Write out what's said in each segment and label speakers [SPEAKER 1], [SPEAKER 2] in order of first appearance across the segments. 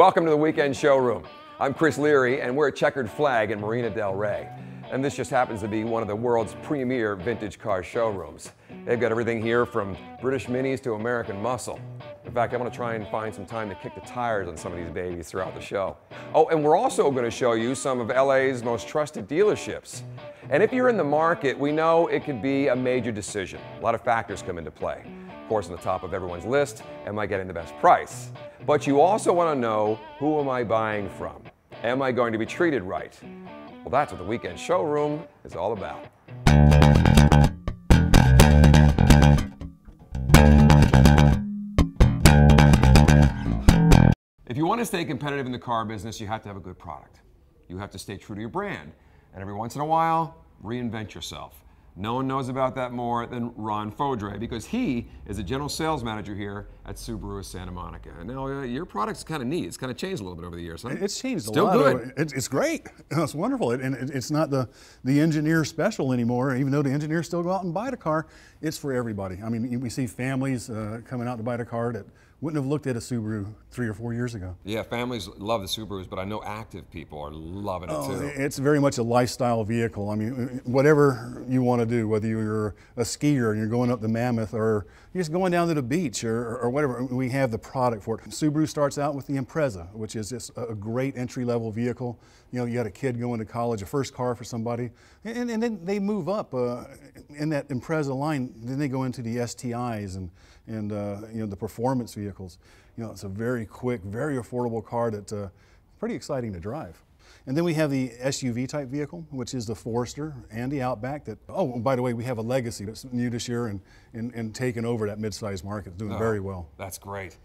[SPEAKER 1] Welcome to the Weekend Showroom. I'm Chris Leary, and we're at Checkered Flag in Marina del Rey. And this just happens to be one of the world's premier vintage car showrooms. They've got everything here from British Minis to American Muscle. In fact, I'm going to try and find some time to kick the tires on some of these babies throughout the show. Oh, and we're also going to show you some of LA's most trusted dealerships. And if you're in the market, we know it could be a major decision. A lot of factors come into play. Of course, on the top of everyone's list, am I getting the best price? But you also want to know, who am I buying from? Am I going to be treated right? Well, that's what the Weekend Showroom is all about. If you want to stay competitive in the car business, you have to have a good product. You have to stay true to your brand. And every once in a while, reinvent yourself. No one knows about that more than Ron Fodre, because he is a general sales manager here at Subaru of Santa Monica. And now your product's kind of neat. It's kind of changed a little bit over the years, huh?
[SPEAKER 2] It's changed
[SPEAKER 1] Still
[SPEAKER 2] a lot.
[SPEAKER 1] good.
[SPEAKER 2] It's great. It's wonderful. And it's not the engineer special anymore. Even though the engineers still go out and buy the car, it's for everybody. I mean, we see families coming out to buy the car that wouldn't have looked at a Subaru 3 or 4 years ago.
[SPEAKER 1] Yeah, families love the Subarus, but I know active people are loving it too.
[SPEAKER 2] It's very much a lifestyle vehicle. I mean, whatever you want to do, whether you're a skier and you're going up the Mammoth, or you're just going down to the beach, or whatever, we have the product for it. Subaru starts out with the Impreza, which is just a great entry-level vehicle. You know, you got a kid going to college, a first car for somebody, and then they move up in that Impreza line. Then they go into the STIs and you know, the performance vehicles. You know, it's a very quick, very affordable car that's pretty exciting to drive. And then we have the SUV type vehicle, which is the Forester and the Outback. That, oh, by the way, we have a Legacy that's new this year and taken over that mid-size market, doing very well.
[SPEAKER 1] That's great.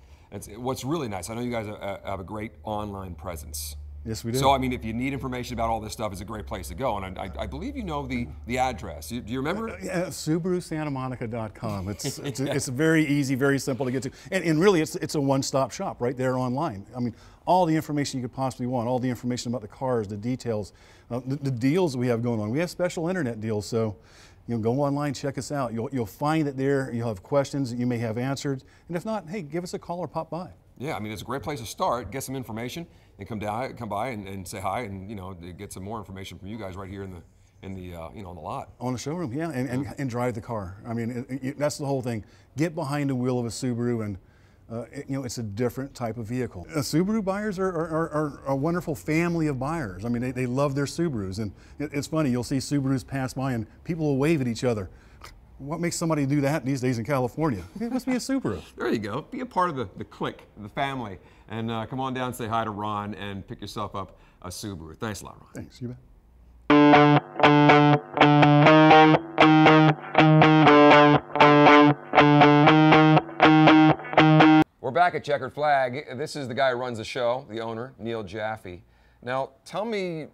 [SPEAKER 1] What's really nice, I know you guys have a great online presence.
[SPEAKER 2] Yes, we do.
[SPEAKER 1] So, I mean, if you need information about all this stuff, it's a great place to go. And I believe you know the address. Do you remember it?
[SPEAKER 2] Yeah, SubaruSantaMonica.com. It's very easy, very simple to get to. And really, it's a one-stop shop right there online. I mean, all the information you could possibly want, all the information about the cars, the details, the deals we have going on. We have special internet deals, so you know, go online, check us out. You'll find it there. You'll have questions that you may have answered. And if not, hey, give us a call or pop by.
[SPEAKER 1] Yeah, I mean, it's a great place to start, get some information, and come by and say hi, and you know, get some more information from you guys right here in the you know, on the lot. On
[SPEAKER 2] the showroom, yeah, and drive the car. I mean, that's the whole thing. Get behind the wheel of a Subaru, and you know, it's a different type of vehicle. Subaru buyers are a wonderful family of buyers. I mean, they love their Subarus, and it's funny. You'll see Subarus pass by, and people will wave at each other. What makes somebody do that these days in California? It must be a Subaru.
[SPEAKER 1] There you go. Be a part of the clique, the family, and come on down and say hi to Ron and pick yourself up a Subaru. Thanks a lot, Ron.
[SPEAKER 2] Thanks, you bet.
[SPEAKER 1] We're back at Checkered Flag. This is the guy who runs the show, the owner, Neil Jaffe. Now, tell me,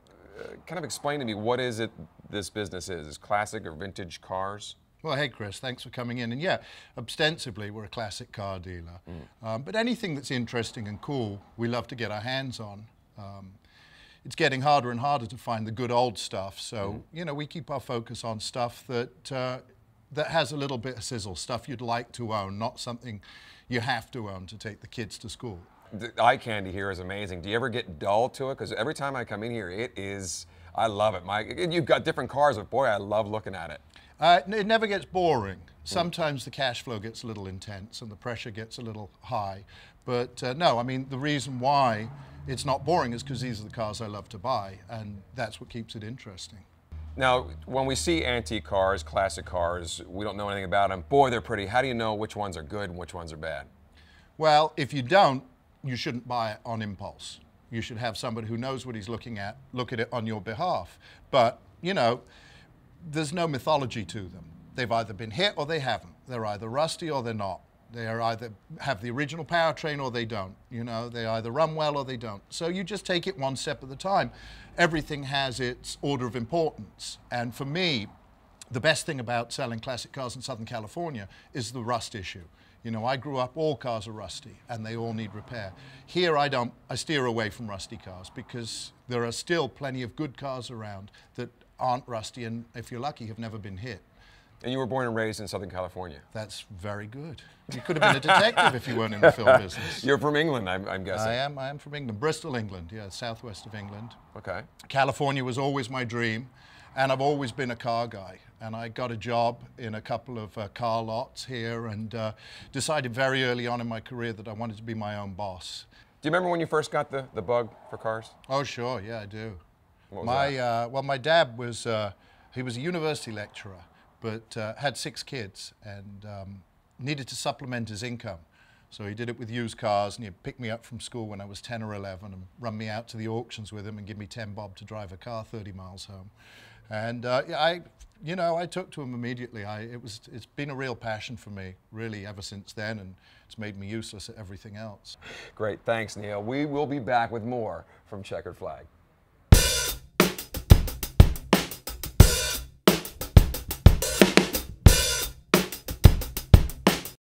[SPEAKER 1] kind of explain to me, what is it this business is? Is classic or vintage cars?
[SPEAKER 3] Well, hey, Chris, thanks for coming in. And yeah, ostensibly, we're a classic car dealer. But anything that's interesting and cool, we love to get our hands on. It's getting harder and harder to find the good old stuff. So, you know, we keep our focus on stuff that, that has a little bit of sizzle, stuff you'd like to own, not something you have to own to take the kids to school.
[SPEAKER 1] The eye candy here is amazing. Do you ever get dull to it? Because every time I come in here, it is, I love it. You've got different cars, but boy, I love looking at it.
[SPEAKER 3] It never gets boring. Sometimes the cash flow gets a little intense and the pressure gets a little high. But no, I mean, the reason why it's not boring is because these are the cars I love to buy, and that's what keeps it interesting.
[SPEAKER 1] Now, when we see antique cars, classic cars, we don't know anything about them. Boy, they're pretty. How do you know which ones are good and which ones are bad?
[SPEAKER 3] Well, if you don't, you shouldn't buy it on impulse. You should have somebody who knows what he's looking at, look at it on your behalf. But, you know, there's no mythology to them. They've either been hit or they haven't. They're either rusty or they're not. They are either have the original powertrain or they don't. You know, they either run well or they don't. So you just take it one step at a time. Everything has its order of importance. And for me, the best thing about selling classic cars in Southern California is the rust issue. You know, I grew up, all cars are rusty and they all need repair. Here I steer away from rusty cars because there are still plenty of good cars around that aren't rusty and, if you're lucky, have never been hit.
[SPEAKER 1] And you were born and raised in Southern California.
[SPEAKER 3] That's very good. You could have been a detective if you weren't in the film business.
[SPEAKER 1] You're from England, I'm guessing.
[SPEAKER 3] I am from England, Bristol, England, yeah, southwest of England.
[SPEAKER 1] Okay.
[SPEAKER 3] California was always my dream, and I've always been a car guy. And I got a job in a couple of car lots here, and decided very early on in my career that I wanted to be my own boss.
[SPEAKER 1] Do you remember when you first got the bug for cars?
[SPEAKER 3] Oh, sure, yeah, I do.
[SPEAKER 1] What was that?
[SPEAKER 3] Well, my dad was, he was a university lecturer, but had 6 kids and needed to supplement his income. So he did it with used cars, and he'd pick me up from school when I was 10 or 11 and run me out to the auctions with him and give me 10 bob to drive a car 30 miles home. And I took to him immediately. It's been a real passion for me, really, ever since then, and it's made me useless at everything else.
[SPEAKER 1] Great, thanks, Neil. We will be back with more from Checkered Flag.